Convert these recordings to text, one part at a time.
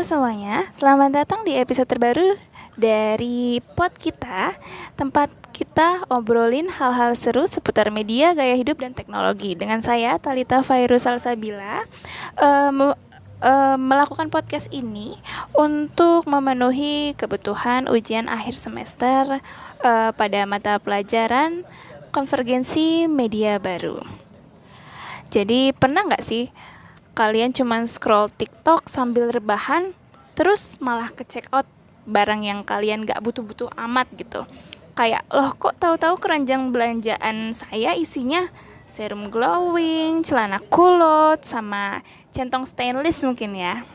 semuanya, selamat datang di episode terbaru dari pod kita, tempat kita obrolin hal-hal seru seputar media, gaya hidup, dan teknologi. Dengan saya, Thalita Fairuz Salsabila, melakukan podcast ini untuk memenuhi kebutuhan ujian akhir semester pada mata pelajaran konvergensi media baru. Jadi pernah nggak sih kalian cuman scroll TikTok sambil rebahan, terus malah ke-check out barang yang kalian gak butuh-butuh amat gitu? Kayak, loh kok tahu-tahu keranjang belanjaan saya isinya serum glowing, celana kulot, sama centong stainless mungkin ya.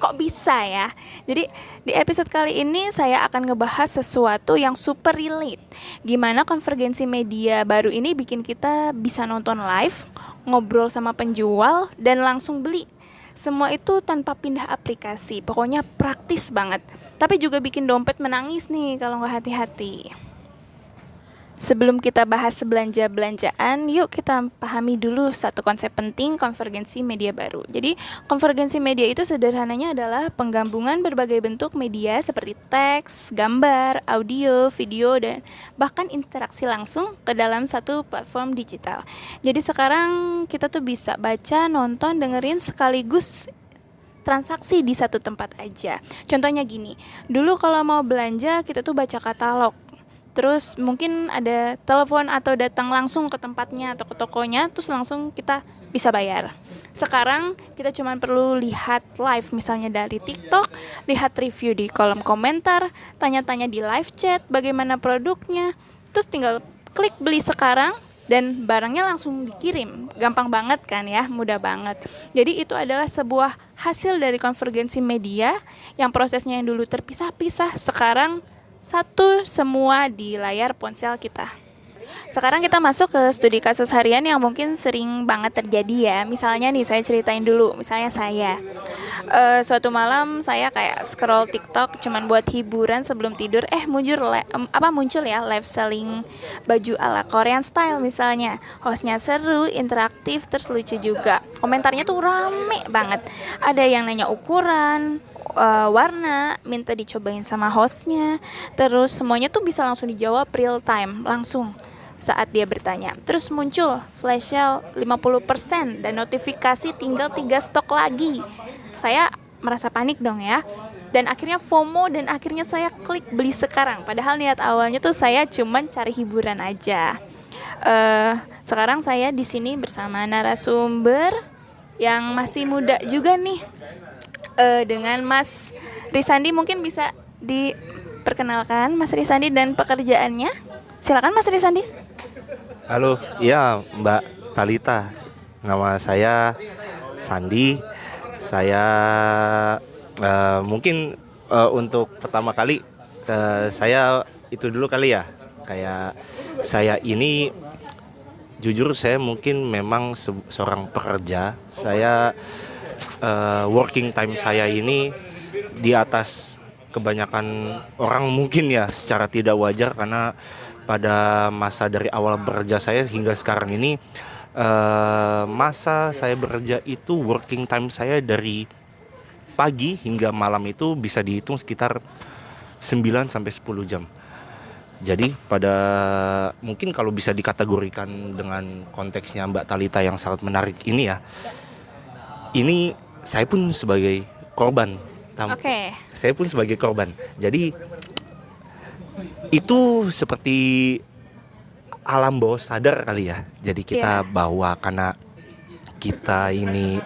Kok bisa ya? Jadi di episode kali ini saya akan ngebahas sesuatu yang super relate. Gimana konvergensi media baru ini bikin kita bisa nonton live, ngobrol sama penjual, dan langsung beli. Semua itu tanpa pindah aplikasi. Pokoknya praktis banget. Tapi juga bikin dompet menangis nih kalau nggak hati-hati. Sebelum kita bahas belanja-belanjaan, yuk kita pahami dulu satu konsep penting konvergensi media baru. Jadi, konvergensi media itu sederhananya adalah penggabungan berbagai bentuk media seperti teks, gambar, audio, video, dan bahkan interaksi langsung ke dalam satu platform digital. Jadi sekarang kita tuh bisa baca, nonton, dengerin sekaligus transaksi di satu tempat aja. Contohnya gini, dulu kalau mau belanja kita tuh baca katalog. Terus mungkin ada telepon atau datang langsung ke tempatnya atau ke tokonya, terus langsung kita bisa bayar. Sekarang kita cuma perlu lihat live misalnya dari TikTok, lihat review di kolom komentar, tanya-tanya di live chat bagaimana produknya, terus tinggal klik beli sekarang dan barangnya langsung dikirim. Gampang banget kan ya, mudah banget. Jadi itu adalah sebuah hasil dari konvergensi media yang prosesnya yang dulu terpisah-pisah sekarang satu semua di layar ponsel kita. Sekarang kita masuk ke studi kasus harian yang mungkin sering banget terjadi ya. Misalnya nih saya ceritain dulu, misalnya saya suatu malam saya kayak scroll TikTok cuman buat hiburan sebelum tidur, muncul ya live selling baju ala Korean style misalnya. Hostnya seru, interaktif, terus lucu juga. Komentarnya tuh rame banget. Ada yang nanya ukuran, warna, minta dicobain sama hostnya. Terus semuanya tuh bisa langsung dijawab real time, langsung saat dia bertanya. Terus muncul flash sale 50% dan notifikasi tinggal 3 stok lagi. Saya merasa panik dong ya. Dan akhirnya FOMO dan akhirnya saya klik beli sekarang. Padahal niat awalnya tuh saya cuman cari hiburan aja. Sekarang saya di sini bersama narasumber yang masih muda juga nih. Dengan Mas Risandi, mungkin bisa diperkenalkan Mas Risandi dan pekerjaannya. Silakan Mas Risandi. Halo, ya Mbak Thalita. Nama saya Sandi. Saya mungkin untuk pertama kali saya itu dulu kali ya. Kayak saya ini jujur saya mungkin memang seorang pekerja. Saya working time saya ini di atas kebanyakan orang mungkin ya, secara tidak wajar, karena pada masa dari awal bekerja saya hingga sekarang ini masa saya bekerja itu working time saya dari pagi hingga malam itu bisa dihitung sekitar 9 sampai 10 jam. Jadi pada mungkin kalau bisa dikategorikan dengan konteksnya Mbak Thalita yang sangat menarik ini ya, ini saya pun sebagai korban. Oke. Saya pun sebagai korban. Jadi itu seperti alam bawah sadar kali ya. Jadi kita bawa karena kita ini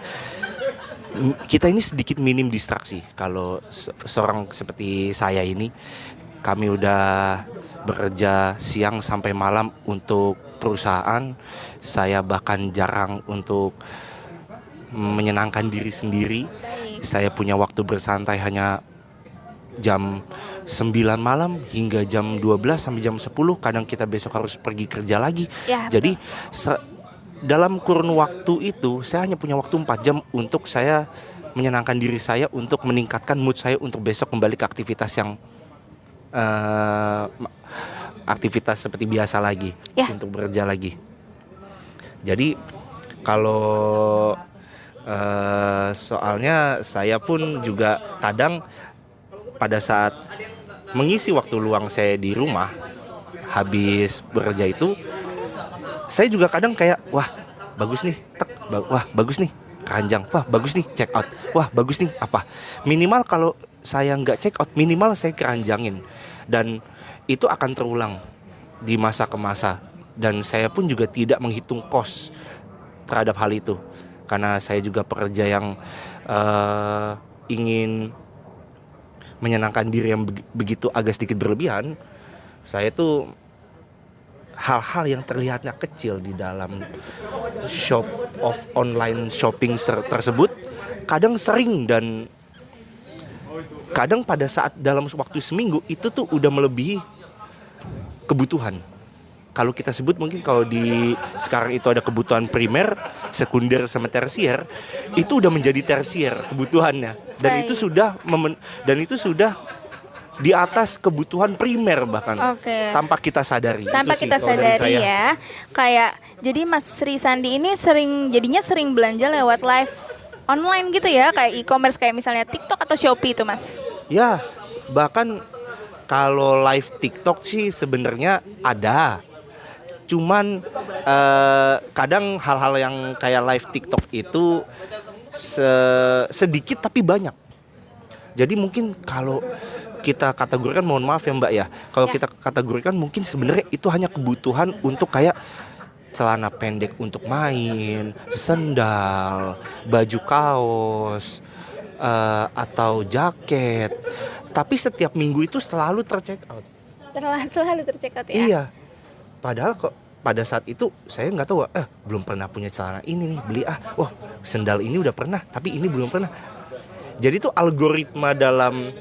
sedikit minim distraksi. Kalau seorang seperti saya ini, kami udah bekerja siang sampai malam untuk perusahaan. Saya bahkan jarang untuk menyenangkan diri sendiri. Saya punya waktu bersantai hanya jam 9 malam hingga jam 12 sampai jam 10. Kadang kita besok harus pergi kerja lagi. Ya, jadi dalam kurun waktu itu saya hanya punya waktu 4 jam untuk saya menyenangkan diri saya, untuk meningkatkan mood saya untuk besok kembali ke aktivitas yang aktivitas seperti biasa lagi ya. Untuk bekerja lagi. Jadi kalau Soalnya saya pun juga kadang pada saat mengisi waktu luang saya di rumah habis bekerja itu, saya juga kadang kayak wah bagus nih, wah bagus nih keranjang, wah bagus nih check out, wah bagus nih apa. Minimal kalau saya nggak check out, minimal saya keranjangin, dan itu akan terulang di masa ke masa. Dan saya pun juga tidak menghitung kos terhadap hal itu, karena saya juga pekerja yang ingin menyenangkan diri yang begitu agak sedikit berlebihan. Saya tuh hal-hal yang terlihatnya kecil di dalam shop of online shopping tersebut kadang sering, dan kadang pada saat dalam waktu seminggu itu tuh udah melebihi kebutuhan. Kalau kita sebut mungkin kalau di sekarang itu ada kebutuhan primer, sekunder sama tersier, itu udah menjadi tersier kebutuhannya, dan Baik. itu sudah di atas kebutuhan primer bahkan. Oke. Tanpa kita sadari. Tanpa Itu sih kita kalau dari sadari saya. ya. Kayak jadi Mas Sri Sandi ini jadinya sering belanja lewat live online gitu ya, kayak e-commerce kayak misalnya TikTok atau Shopee itu, Mas. Ya, bahkan kalau live TikTok sih sebenarnya ada. Cuman kadang hal-hal yang kayak live TikTok itu sedikit tapi banyak. Jadi mungkin kalau kita kategorikan, mohon maaf ya Mbak ya, kalau Ya. kita kategorikan mungkin sebenarnya itu hanya kebutuhan untuk kayak celana pendek untuk main, sendal, baju kaos, atau jaket. Tapi setiap minggu itu selalu tercheck out. Selalu tercheck out ya. Iya. Padahal kok pada saat itu saya nggak tahu, belum pernah punya celana ini nih, beli wah sendal ini udah pernah, tapi ini belum pernah. Jadi tuh algoritma dalam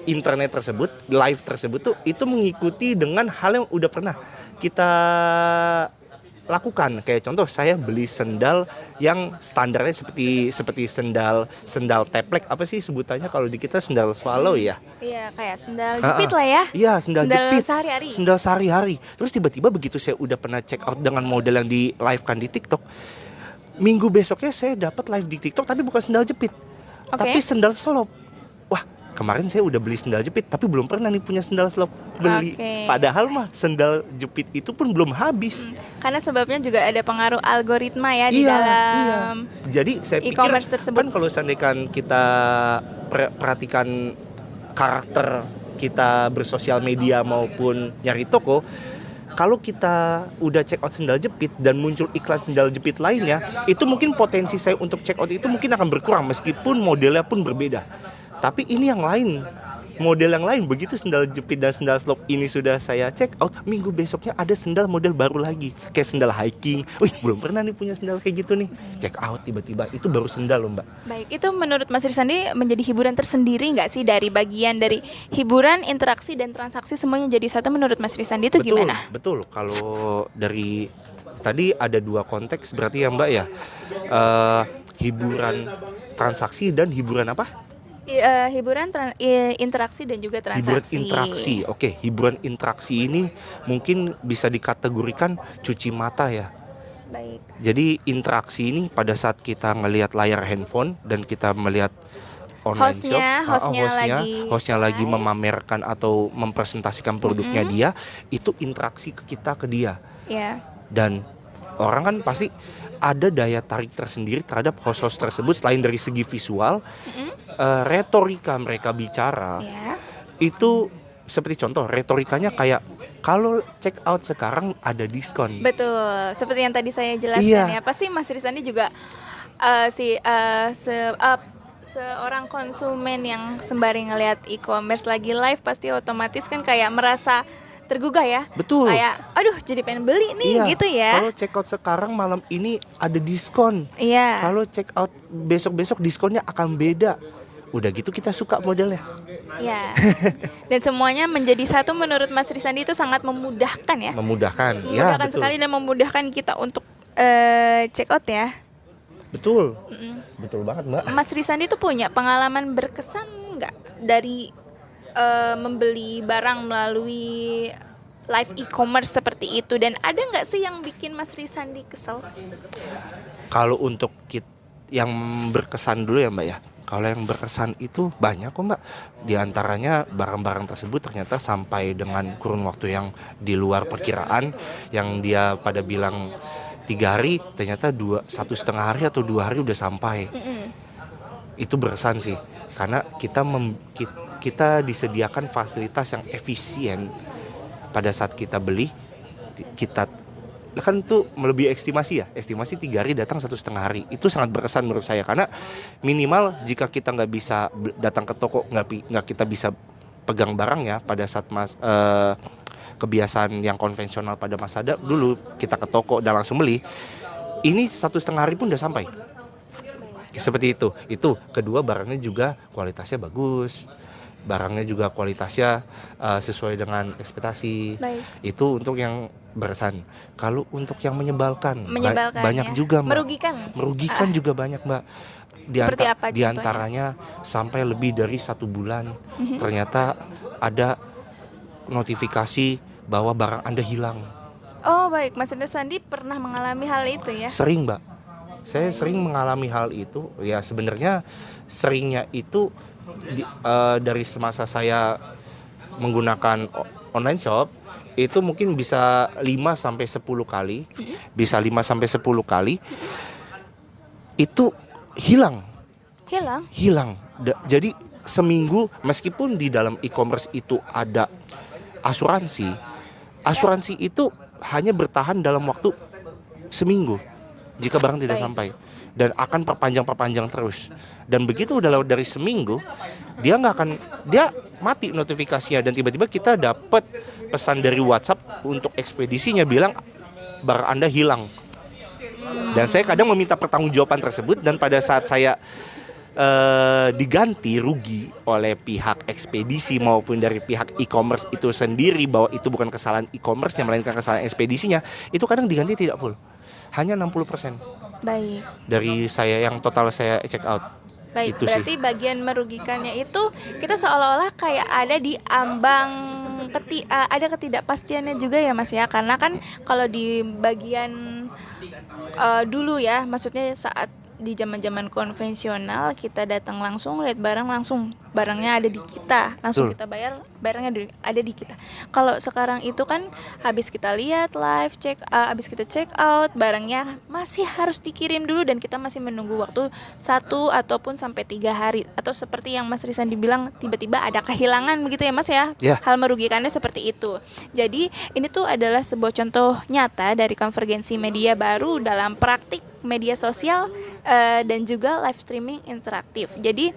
internet tersebut, live tersebut tuh itu mengikuti dengan hal yang udah pernah kita lakukan. Kayak contoh saya beli sendal yang standarnya seperti sendal teplek, apa sih sebutannya kalau di kita, sendal swallow ya. Iya, kayak sendal jepit lah ya. Iya, sendal jepit. Sehari-hari. Sendal sehari-hari. Terus tiba-tiba begitu saya udah pernah check out dengan model yang di live kan di TikTok, minggu besoknya saya dapat live di TikTok tapi bukan sendal jepit. Oke. Tapi sendal slop. Wah, kemarin saya udah beli sendal jepit tapi belum pernah nih punya sendal slop beli. Oke. Padahal mah sendal jepit itu pun belum habis. Karena sebabnya juga ada pengaruh algoritma ya di Iya. dalam Jadi saya pikir e-commerce tersebut. kan kalau seandainya kita perhatikan karakter kita bersosial media maupun nyari toko, kalau kita udah check out sendal jepit dan muncul iklan sendal jepit lainnya, itu mungkin potensi saya untuk check out itu mungkin akan berkurang meskipun modelnya pun berbeda. Tapi ini yang lain, model yang lain, begitu sendal jepit dan sendal slop ini sudah saya check out, minggu besoknya ada sendal model baru lagi, kayak sendal hiking. Wih, belum pernah nih punya sendal kayak gitu nih. Check out tiba-tiba itu baru sendal loh Mbak. Baik, itu menurut Mas Risandi menjadi hiburan tersendiri nggak sih, dari bagian dari hiburan, interaksi dan transaksi semuanya jadi satu menurut Mas Risandi itu gimana? Betul. Kalau dari tadi ada dua konteks berarti ya Mbak ya. Hiburan transaksi dan hiburan apa? Hiburan, interaksi dan juga Hiburan transaksi. interaksi. Oke, hiburan interaksi ini mungkin bisa dikategorikan cuci mata ya. Baik. Jadi interaksi ini pada saat kita ngelihat layar handphone dan kita melihat online hostnya lagi live. memamerkan atau mempresentasikan produknya dia, itu interaksi kita ke dia. Ya. Dan orang kan pasti ada daya tarik tersendiri terhadap host-host tersebut. Selain dari segi visual, retorika mereka bicara Ya. itu seperti contoh, retorikanya kayak kalau check out sekarang ada diskon. Betul, seperti yang tadi saya jelaskan Iya. ya. Pasti Mas Risandi juga seorang konsumen yang sembari ngelihat e-commerce lagi live pasti otomatis kan kayak merasa tergugah ya. Betul. Kayak aduh jadi pengen beli nih Iya. gitu ya. Kalau check out sekarang malam ini ada diskon. Iya. Kalau check out besok-besok diskonnya akan beda. Udah gitu kita suka modelnya. Ya. Dan semuanya menjadi satu menurut Mas Risandi itu sangat memudahkan ya. Memudahkan. Ya, Memudahkan betul. sekali dan memudahkan kita untuk check out ya. Betul. Betul banget, Mbak. Mas Risandi itu punya pengalaman berkesan nggak dari membeli barang melalui live e-commerce seperti itu, dan ada nggak sih yang bikin Mas Risandi kesel? Kalau untuk yang berkesan dulu ya Mbak ya. Kalau yang berkesan itu banyak kok Mbak. Di antaranya barang-barang tersebut ternyata sampai dengan kurun waktu yang di luar perkiraan, yang dia pada bilang 3 hari, ternyata 1,5 hari atau 2 hari udah sampai. Itu berkesan sih, karena kita disediakan fasilitas yang efisien pada saat kita beli. Kita kan tuh melebihi estimasi 3 hari datang 1,5 hari. Itu sangat berkesan menurut saya, karena minimal jika kita nggak bisa datang ke toko, nggak kita bisa pegang barangnya pada saat kebiasaan yang konvensional pada masa dulu kita ke toko dan langsung beli, ini 1,5 hari pun udah sampai. Seperti itu. Kedua, barangnya juga kualitasnya bagus, barangnya juga kualitasnya sesuai dengan ekspektasi. Baik. Itu untuk yang berkesan. Kalau untuk yang menyebalkan banyak Ya. juga Mbak. Merugikan. Juga banyak Mbak. Seperti apa Di contohnya? antaranya sampai lebih dari 1 bulan ternyata ada notifikasi bahwa barang Anda hilang. Oh baik, Mas Enda Sandi pernah mengalami hal itu ya? Sering Mbak. Saya sering mengalami hal itu. Ya sebenarnya seringnya itu dari semasa saya menggunakan online shop, itu mungkin bisa 5-10 kali. Bisa 5-10 kali itu hilang. Jadi seminggu, meskipun di dalam e-commerce itu ada asuransi itu hanya bertahan dalam waktu seminggu jika barang tidak sampai, dan akan perpanjang terus. Dan begitu udah lewat dari seminggu, dia mati notifikasinya, dan tiba-tiba kita dapat pesan dari WhatsApp untuk ekspedisinya bilang barang Anda hilang. Dan saya kadang meminta pertanggungjawaban tersebut, dan pada saat saya diganti rugi oleh pihak ekspedisi maupun dari pihak e-commerce itu sendiri, bahwa itu bukan kesalahan e-commerce-nya melainkan kesalahan ekspedisinya, itu kadang diganti tidak full, hanya 60%. Baik. Dari saya yang total saya check out. Baik, Itu berarti sih. bagian merugikannya itu kita seolah-olah kayak ada di ambang ada ketidakpastiannya juga ya Mas ya, karena kan kalau di bagian dulu ya, maksudnya saat di zaman-zaman konvensional kita datang langsung, lihat barang langsung, barangnya ada di kita, langsung kita bayar, barangnya ada di kita. Kalau sekarang itu kan habis kita lihat live habis kita check out, barangnya masih harus dikirim dulu dan kita masih menunggu waktu 1 ataupun sampai 3 hari, atau seperti yang Mas Rizan dibilang tiba-tiba ada kehilangan begitu ya Mas ya. Hal merugikannya seperti itu. Jadi ini tuh adalah sebuah contoh nyata dari konvergensi media baru dalam praktik media sosial dan juga live streaming interaktif. Jadi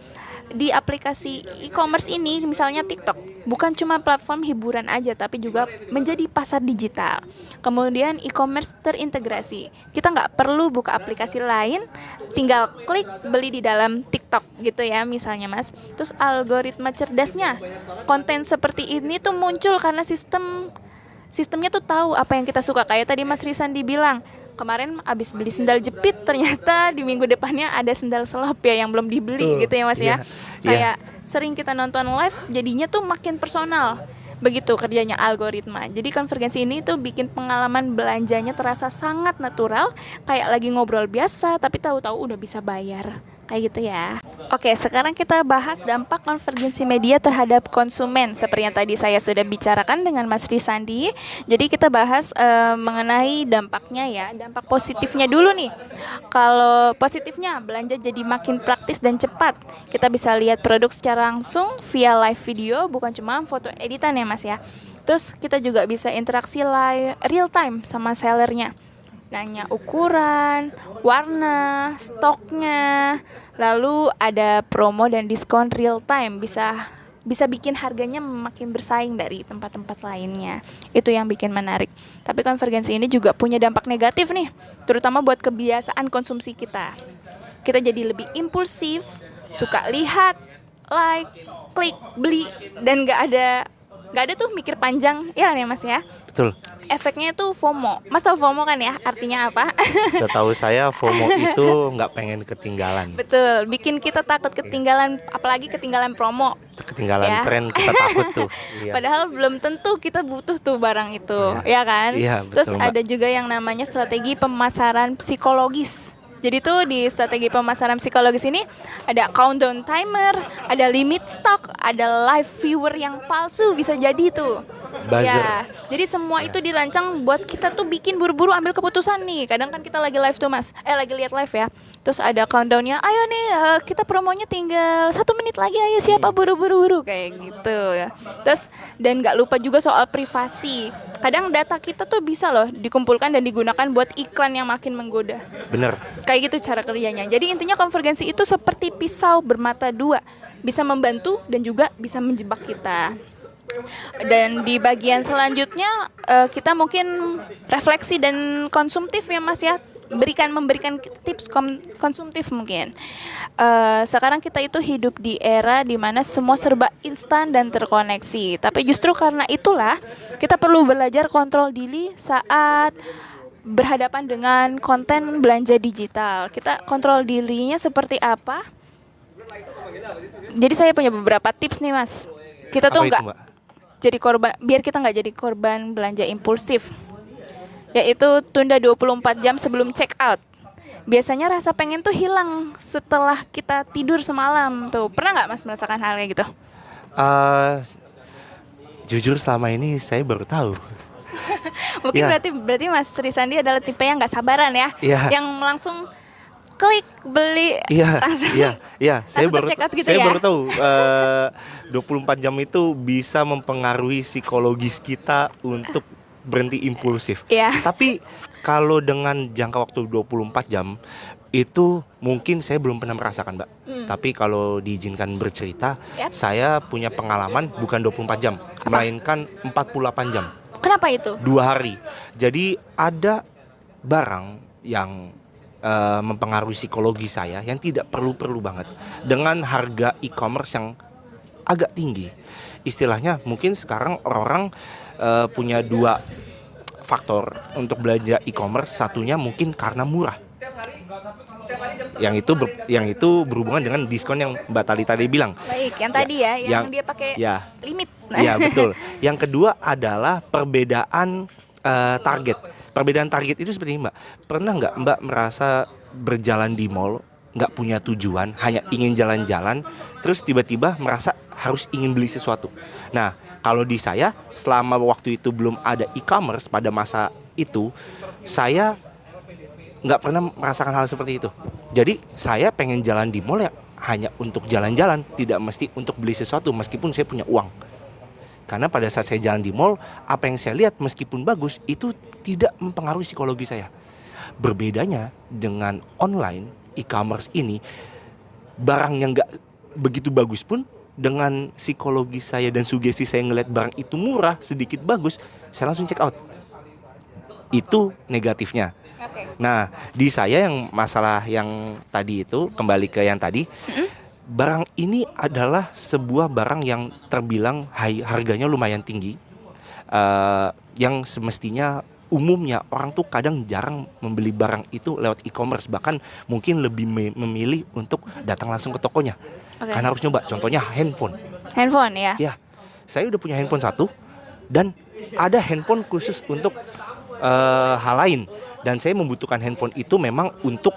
di aplikasi e-commerce ini, misalnya TikTok, bukan cuma platform hiburan aja, tapi juga menjadi pasar digital. Kemudian e-commerce terintegrasi. Kita nggak perlu buka aplikasi lain, tinggal klik beli di dalam TikTok gitu ya, misalnya Mas. Terus algoritma cerdasnya, konten seperti ini tuh muncul karena sistemnya tuh tahu apa yang kita suka. Kayak tadi Mas Rizan dibilang, kemarin abis beli sendal jepit, ternyata di minggu depannya ada sendal selop ya yang belum dibeli gitu ya Mas ya. Kayak sering kita nonton live, jadinya tuh makin personal. Begitu kerjanya algoritma. Jadi konvergensi ini tuh bikin pengalaman belanjanya terasa sangat natural, kayak lagi ngobrol biasa tapi tahu-tahu udah bisa bayar. Kayak gitu ya. Oke, sekarang kita bahas dampak konvergensi media terhadap konsumen, seperti yang tadi saya sudah bicarakan dengan Mas Rizandi. Jadi kita bahas mengenai dampaknya ya. Dampak positifnya dulu nih. Kalau positifnya, belanja jadi makin praktis dan cepat. Kita bisa lihat produk secara langsung via live video, bukan cuma foto editan ya Mas ya. Terus kita juga bisa interaksi real time sama sellernya, nanya ukuran, warna, stoknya, lalu ada promo dan diskon real time, bisa bikin harganya makin bersaing dari tempat-tempat lainnya. Itu yang bikin menarik. Tapi konvergensi ini juga punya dampak negatif nih, terutama buat kebiasaan konsumsi kita. Kita jadi lebih impulsif, suka lihat, like, klik, beli, dan nggak ada tuh mikir panjang, ya Mas ya. Betul. Efeknya itu FOMO. Mas tahu FOMO kan ya? Artinya apa? Setahu saya FOMO itu nggak pengen ketinggalan. Betul, bikin kita takut ketinggalan, apalagi ketinggalan promo. Ketinggalan tren, kita takut tuh. Padahal belum tentu kita butuh tuh barang itu, ya kan? Iya, betul, Terus Mbak. ada juga yang namanya strategi pemasaran psikologis. Jadi tuh di strategi pemasaran psikologis ini ada countdown timer, ada limit stock, ada live viewer yang palsu bisa jadi tuh. Buzzer. Ya, jadi semua itu dirancang buat kita tuh bikin buru-buru ambil keputusan nih. Kadang kan kita lagi live tuh Mas, lagi lihat live ya. Terus ada countdownnya, ayo nih kita promonya tinggal 1 menit lagi, ayo siapa buru-buru kayak gitu ya. Terus dan nggak lupa juga soal privasi. Kadang data kita tuh bisa loh dikumpulkan dan digunakan buat iklan yang makin menggoda. Bener. Kayak gitu cara kerjanya. Jadi intinya konvergensi itu seperti pisau bermata dua, bisa membantu dan juga bisa menjebak kita. Dan di bagian selanjutnya kita mungkin refleksi dan konsumtif ya Mas ya, memberikan tips konsumtif mungkin. Sekarang kita itu hidup di era dimana semua serba instan dan terkoneksi. Tapi justru karena itulah kita perlu belajar kontrol diri saat berhadapan dengan konten belanja digital. Kita kontrol dirinya seperti apa? Jadi saya punya beberapa tips nih Mas. Kita tuh Apa itu, nggak Mbak? jadi korban, biar kita nggak jadi korban belanja impulsif, yaitu tunda 24 jam sebelum check out. Biasanya rasa pengen tuh hilang setelah kita tidur semalam tuh. Pernah nggak Mas merasakan hal kayak gitu? Jujur selama ini saya baru tahu. Mungkin Iya. berarti Mas Risandi adalah tipe yang nggak sabaran ya, Iya. yang langsung klik beli Iya, langsung. iya. Saya langsung baru ter-check out gitu saya ya? baru tahu 24 jam itu bisa mempengaruhi psikologis kita untuk berhenti impulsif. Iya. Tapi kalau dengan jangka waktu 24 jam itu mungkin saya belum pernah merasakan, Mbak. Tapi kalau diizinkan bercerita, Yap. saya punya pengalaman bukan 24 jam, melainkan 48 jam. Kenapa itu? 2 hari. Jadi ada barang yang mempengaruhi psikologi saya yang tidak perlu banget dengan harga e-commerce yang agak tinggi. Istilahnya mungkin sekarang orang-orang punya 2 faktor untuk belanja e-commerce. Satunya mungkin karena murah. Yang itu berhubungan dengan diskon yang Mbak Tali tadi bilang. Baik, yang tadi ya, yang dia pakai Ya. limit. Iya betul. Yang kedua adalah perbedaan target. Perbedaan target itu seperti ini, Mbak. Pernah nggak Mbak merasa berjalan di mall nggak punya tujuan, hanya ingin jalan-jalan, terus tiba-tiba merasa harus ingin beli sesuatu. Nah, kalau di saya selama waktu itu belum ada e-commerce pada masa itu, saya nggak pernah merasakan hal seperti itu. Jadi saya pengen jalan di mall ya hanya untuk jalan-jalan, tidak mesti untuk beli sesuatu meskipun saya punya uang. Karena pada saat saya jalan di mall, apa yang saya lihat meskipun bagus, itu tidak mempengaruhi psikologi saya. Berbedanya dengan online, e-commerce ini, barang yang gak begitu bagus pun, dengan psikologi saya dan sugesti saya ngeliat barang itu murah, sedikit bagus, saya langsung check out. Itu negatifnya. Nah, di saya yang masalah yang tadi itu, kembali ke yang tadi, barang ini adalah sebuah barang yang terbilang harganya lumayan tinggi, yang semestinya umumnya orang tuh kadang jarang membeli barang itu lewat e-commerce, bahkan mungkin lebih memilih untuk datang langsung ke tokonya. Karena harus nyoba. Contohnya handphone. Handphone ya? Ya, saya udah punya handphone 1 dan ada handphone khusus untuk hal lain, dan saya membutuhkan handphone itu memang untuk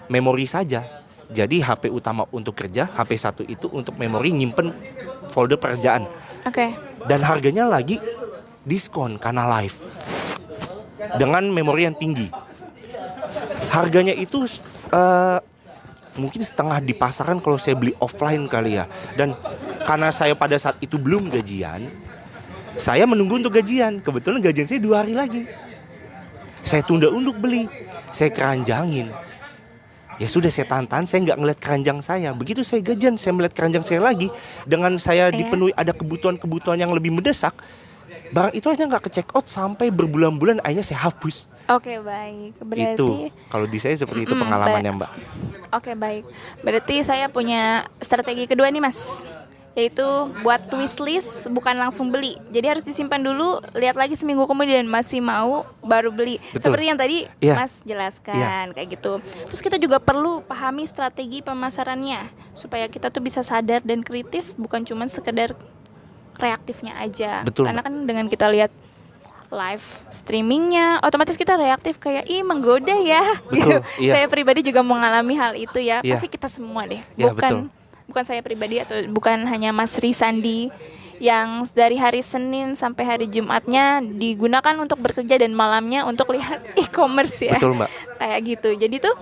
memori saja. Jadi HP utama untuk kerja, HP 1 itu untuk memori nyimpen folder pekerjaan. Oke. Dan harganya lagi diskon karena live. Dengan memori yang tinggi. Harganya itu mungkin setengah di pasaran kalau saya beli offline kali ya. Dan karena saya pada saat itu belum gajian, saya menunggu untuk gajian. Kebetulan gajian saya 2 hari lagi. Saya tunda untuk beli. Saya keranjangin. Ya sudah, saya tahan-tahan, saya nggak ngeliat keranjang saya. Begitu saya gajian, saya melihat keranjang saya lagi. Dengan saya dipenuhi ada kebutuhan-kebutuhan yang lebih mendesak, barang itu aja nggak ke check out sampai berbulan-bulan, akhirnya saya hapus. Oke, baik. Berarti Itu kalau di saya seperti itu pengalamannya, Mbak. Oke, baik. Berarti saya punya strategi kedua nih, Mas. Yaitu buat wishlist, bukan langsung beli. Jadi harus disimpan dulu, lihat lagi seminggu kemudian masih mau baru beli. Betul. Seperti yang tadi Iya. Mas jelaskan, kayak gitu. Terus kita juga perlu pahami strategi pemasarannya supaya kita tuh bisa sadar dan kritis, bukan cuma sekedar reaktifnya aja. Betul, Karena kan dengan kita lihat live streamingnya, otomatis kita reaktif kayak ih menggoda ya. Betul, iya. Saya pribadi juga mengalami hal itu ya. Iya. Pasti kita semua deh. Iya, betul. Bukan saya pribadi atau bukan hanya Mas Risandi yang dari hari Senin sampai hari Jumatnya digunakan untuk bekerja dan malamnya untuk lihat e-commerce ya. Betul, Mbak. Kayak gitu. Jadi tuh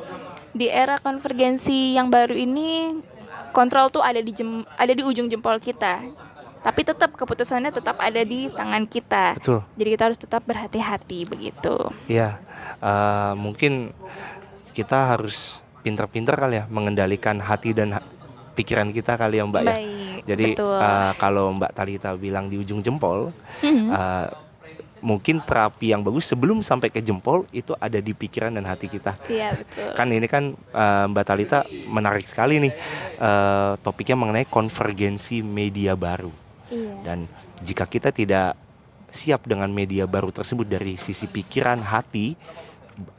di era konvergensi yang baru ini kontrol tuh ada di ujung jempol kita. Tapi tetap keputusannya tetap ada di tangan kita. Betul. Jadi kita harus tetap berhati-hati begitu. Iya, mungkin kita harus pintar-pintar kali ya mengendalikan hati dan pikiran kita kali ya Mbak ya. Baik, Jadi betul. kalau Mbak Talita bilang di ujung jempol, Mhm. mungkin terapi yang bagus sebelum sampai ke jempol itu ada di pikiran dan hati kita. Iya betul. Kan ini kan Mbak Talita menarik sekali nih, topiknya mengenai konvergensi media baru. Iya. Dan jika kita tidak siap dengan media baru tersebut dari sisi pikiran, hati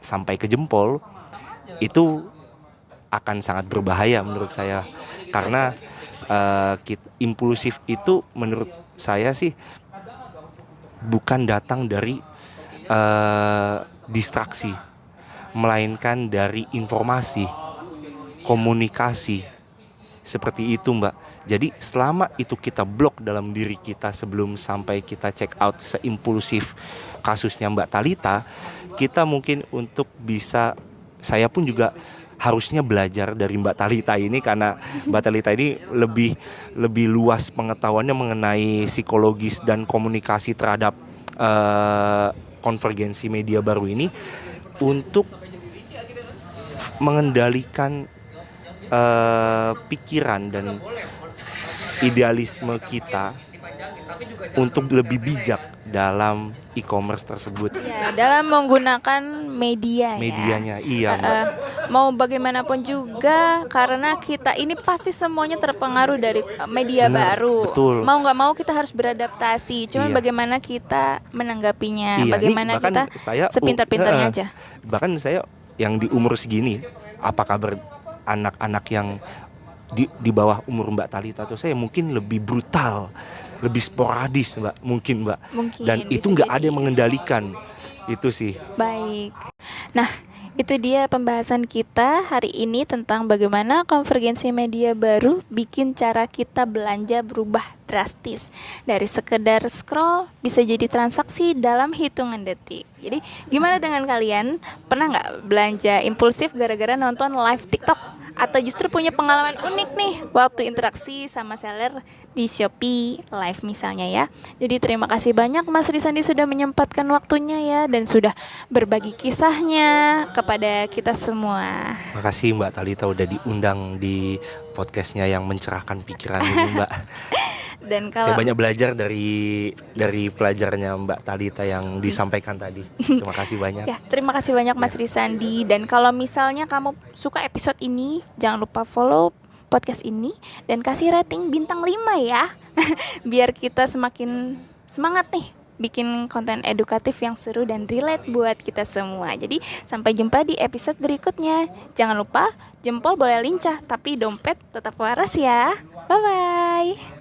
sampai ke jempol, itu akan sangat berbahaya menurut saya. Karena impulsif itu menurut saya sih bukan datang dari distraksi, melainkan dari informasi, komunikasi. Seperti itu Mbak. Jadi selama itu kita blok dalam diri kita sebelum sampai kita check out seimpulsif kasusnya Mbak Talita, kita mungkin untuk bisa, saya pun juga harusnya belajar dari Mbak Talita ini, karena Mbak Talita ini lebih luas pengetahuannya mengenai psikologis dan komunikasi terhadap konvergensi media baru ini untuk mengendalikan pikiran dan idealisme kita untuk lebih bijak dalam e-commerce tersebut. Ya, dalam menggunakan media ya. Medianya, iya Mbak. Mau bagaimanapun juga, karena kita ini pasti semuanya terpengaruh dari media Bener, baru. betul. Mau nggak mau kita harus beradaptasi. Cuman Iya. bagaimana kita menanggapinya, Iya, bagaimana nih bahkan kita saya sepintar-pintarnya aja. Bahkan saya yang di umur segini, apa kabar anak-anak yang di bawah umur Mbak Talita tuh, saya mungkin lebih brutal, lebih sporadis Mbak, mungkin Mbak. Mungkin Dan itu bisa nggak jadi. ada yang mengendalikan, itu sih. Baik. Nah, itu dia pembahasan kita hari ini tentang bagaimana konvergensi media baru bikin cara kita belanja berubah drastis. Dari sekedar scroll bisa jadi transaksi dalam hitungan detik. Jadi, gimana dengan kalian? Pernah nggak belanja impulsif gara-gara nonton live TikTok? Atau justru punya pengalaman unik nih waktu interaksi sama seller di Shopee Live misalnya ya. Jadi terima kasih banyak Mas Risandi sudah menyempatkan waktunya ya, dan sudah berbagi kisahnya kepada kita semua. Makasih Mbak Talita udah diundang di podcastnya yang mencerahkan pikiran ini Mbak. Dan Saya kalau banyak belajar dari pelajarnya Mbak Talita yang disampaikan tadi. Terima kasih banyak. ya, terima kasih banyak Mas Risandi. Dan kalau misalnya kamu suka episode ini, jangan lupa follow podcast ini dan kasih rating bintang 5 ya. Biar kita semakin semangat nih bikin konten edukatif yang seru dan relate buat kita semua. Jadi sampai jumpa di episode berikutnya. Jangan lupa jempol boleh lincah, tapi dompet tetap waras ya. Bye bye.